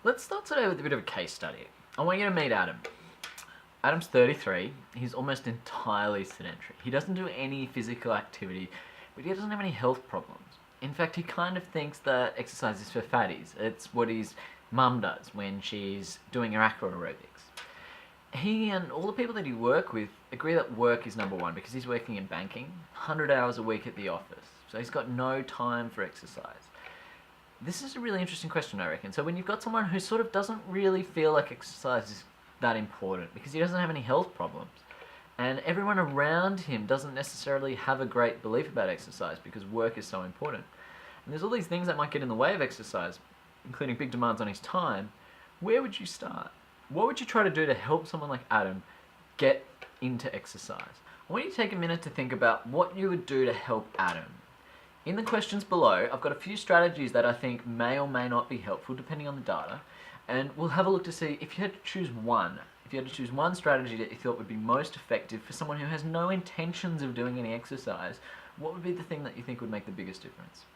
Let's start today with a bit of a case study. I want you to meet Adam. Adam's 33. He's almost entirely sedentary. He doesn't do any physical activity, but he doesn't have any health problems. In fact, he kind of thinks that exercise is for fatties. It's what his mum does when she's doing her aqua aerobics. He and all the people that he works with agree that work is number one because he's working in banking, 100 hours a week at the office. So he's got no time for exercise. This is a really interesting question, I reckon. So when you've got someone who sort of doesn't really feel like exercise is that important because he doesn't have any health problems, and everyone around him doesn't necessarily have a great belief about exercise because work is so important, and there's all these things that might get in the way of exercise, including big demands on his time, where would you start? What would you try to do to help someone like Adam get into exercise? I want you to take a minute to think about what you would do to help Adam. In the questions below, I've got a few strategies that I think may or may not be helpful depending on the data, and we'll have a look to see if you had to choose one. If you had to choose one strategy that you thought would be most effective for someone who has no intentions of doing any exercise, what would be the thing that you think would make the biggest difference?